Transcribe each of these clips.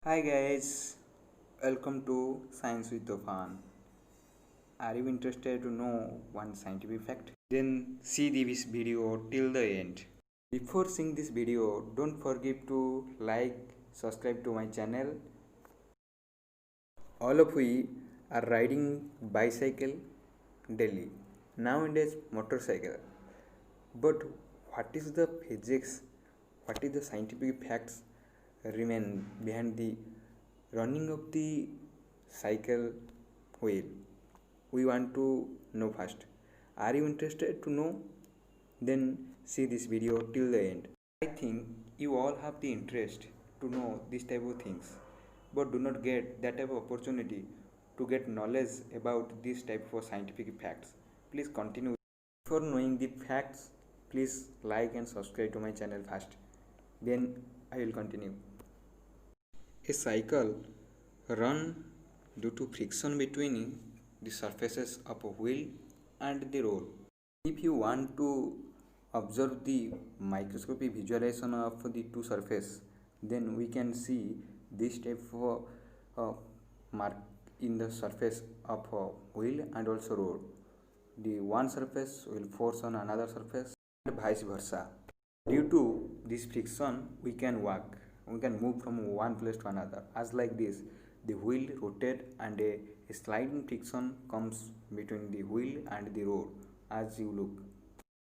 Hi guys, welcome to Science with Tofan. Are you interested to know one scientific fact? Then see this video till the end. Before seeing this video, don't forget to like, subscribe to my channel. All of we are riding bicycle daily. Nowadays motorcycle. But what is the physics? What is the scientific facts remain behind the running of the cycle wheel? We want to know first. Are you interested to know? Then see this video till the end. I think you all have the interest to know this type of things, but do not get that type of opportunity to get knowledge about this type of scientific facts. Please continue. Before knowing the facts, please like and subscribe to my channel first. Then I will continue. A cycle run due to friction between the surfaces of a wheel and the road. If you want to observe the microscopic visualization of the two surfaces, then we can see this type of mark in the surface of a wheel and also road. The one surface will force on another surface and vice versa. Due to this friction, we can move from one place to another. As like this, the wheel rotates and a sliding friction comes between the wheel and the road. As you look,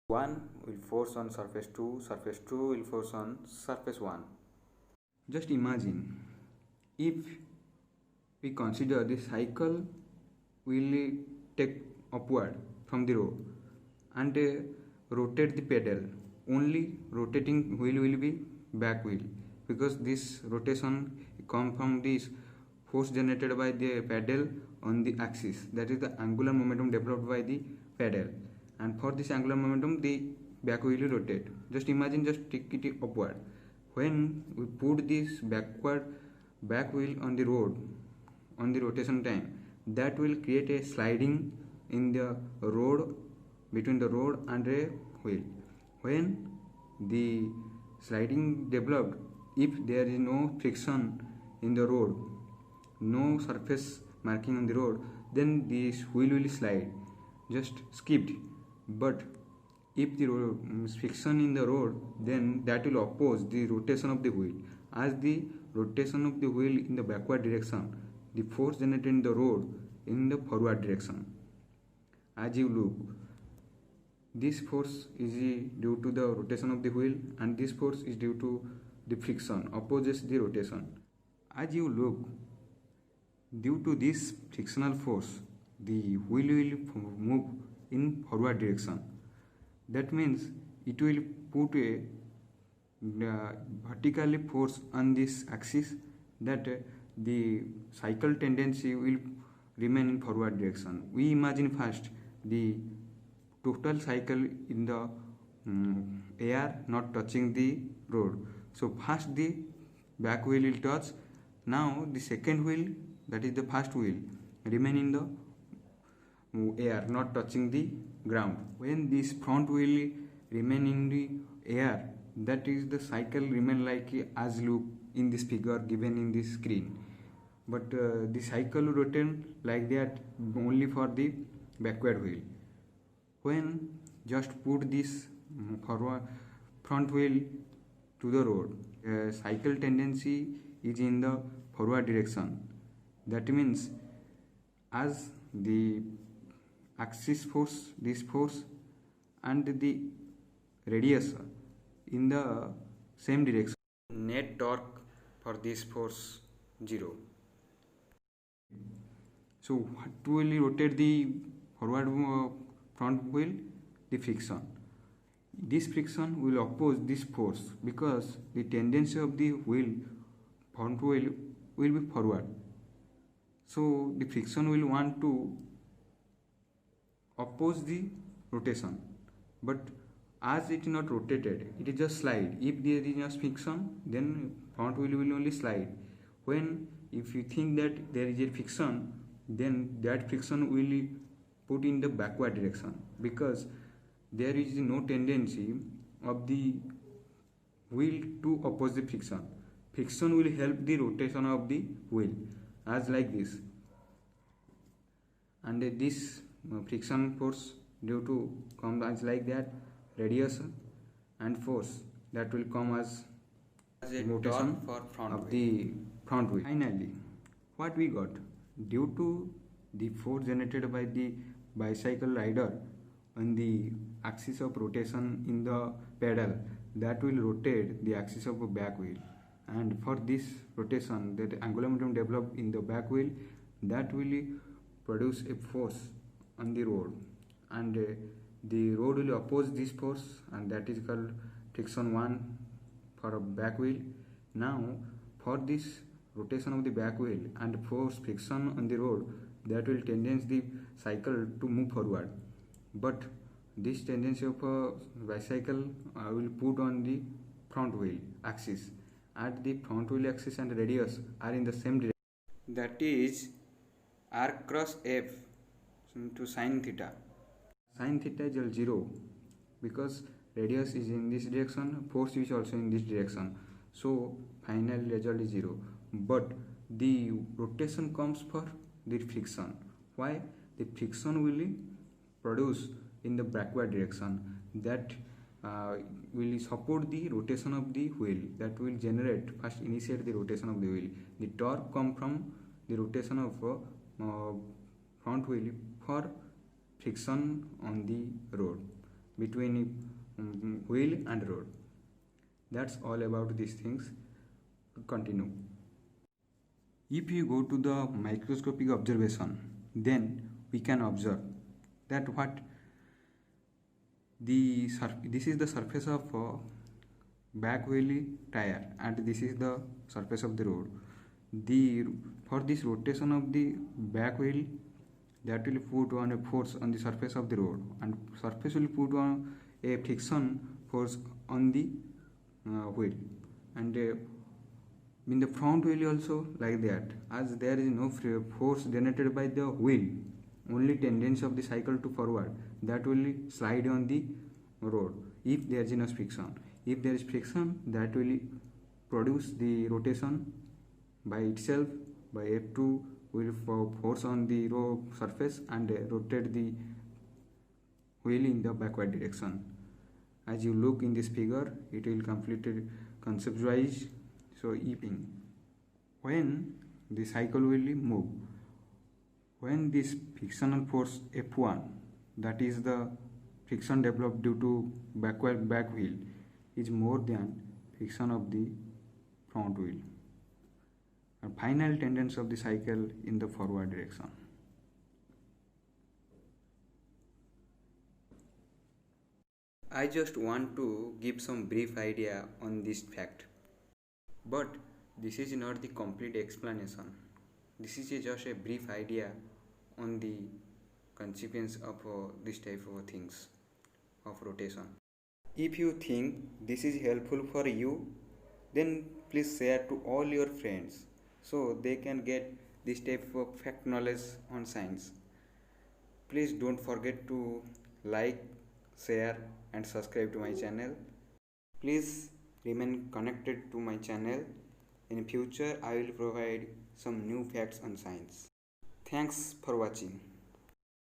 one will force on surface 2, surface 2 will force on surface 1. Just imagine if we consider the cycle will take upward from the road and rotate the pedal. Only rotating wheel will be back wheel, because this rotation comes from this force generated by the pedal on the axis, that is the angular momentum developed by the pedal, and for this angular momentum the back wheel will rotate. Just imagine, just take it upward. When we put this back wheel on the road on the rotation time, that will create a sliding in the road, between the road and a wheel. When the sliding developed, if there is no friction in the road, no surface marking on the road, then this wheel will slide, just skipped. But if the friction in the road, then that will oppose the rotation of the wheel. As the rotation of the wheel in the backward direction, the force generated in the road in the forward direction. As you look, this force is due to the rotation of the wheel, and this force is due to the friction, opposes the rotation. As you look, due to this frictional force, the wheel will move in forward direction. That means it will put a vertically force on this axis, that the cycle tendency will remain in forward direction. We imagine first the total cycle in the air not touching the road. So first the back wheel will touch. Now the second wheel, that is the first wheel, remain in the air, not touching the ground. When this front wheel remain in the air, that is the cycle remain like as look in this figure given in this screen. But the cycle will rotate like that only for the backward wheel. When just put this front wheel to the road, cycle tendency is in the forward direction. That means as the axis force, this force, and the radius in the same direction, net torque for this force 0. So what will rotate the forward front wheel? The friction. This friction will oppose this force, because the tendency of the front wheel will be forward. So the friction will want to oppose the rotation, but as it is not rotated, it is just slide. If there is no friction, then front wheel will only slide. If you think that there is a friction, then that friction will put in the backward direction, because there is no tendency of the wheel to oppose the friction. friction will help the rotation of the wheel as like this, and this friction force due to come as like that, radius and force that will come as a rotation for of the front wheel. Finally, what we got, due to the force generated by the bicycle rider on the axis of rotation in the pedal, that will rotate the axis of the back wheel, and for this rotation, that angular momentum developed in the back wheel, that will produce a force on the road, and the road will oppose this force, and that is called friction 1 for a back wheel. Now for this rotation of the back wheel and force friction on the road, that will tendency the cycle to move forward, but this tendency of a bicycle will put on the front wheel axis, at the front wheel axis and radius are in the same direction, that is r cross f to sin theta. Sin theta is 0 because radius is in this direction, force is also in this direction, so final result is 0, but the rotation comes for the friction. Why? The friction will produce in the backward direction, that will support the rotation of the wheel, that will generate first initiate the rotation of the wheel. The torque come from the rotation of front wheel for friction on the road, between wheel and road. That's all about these things. Continue. If you go to the microscopic observation, then we can observe that this is the surface of back wheel tire, and this is the surface of the road. For this rotation of the back wheel, that will put on a force on the surface of the road, and surface will put on a friction force on the wheel, and in the front wheel also like that, as there is no force generated by the wheel, only tendency of the cycle to forward, that will slide on the road if there is no friction. If there is friction, that will produce the rotation by itself, by F2 will force on the road surface and rotate the wheel in the backward direction. As you look in this figure, it will completely conceptualize. So when the cycle will move, when this frictional force F1, that is the friction developed due to back wheel, is more than friction of the front wheel, and final tendency of the cycle in the forward direction. I just want to give some brief idea on this fact, but this is not the complete explanation. This is just a brief idea on the consequence of this type of things of rotation. If you think this is helpful for you, then please share to all your friends so they can get this type of fact knowledge on science. Please don't forget to like, share and subscribe to my channel. Please remain connected to my channel. In future I will provide some new facts on science. Thanks for watching.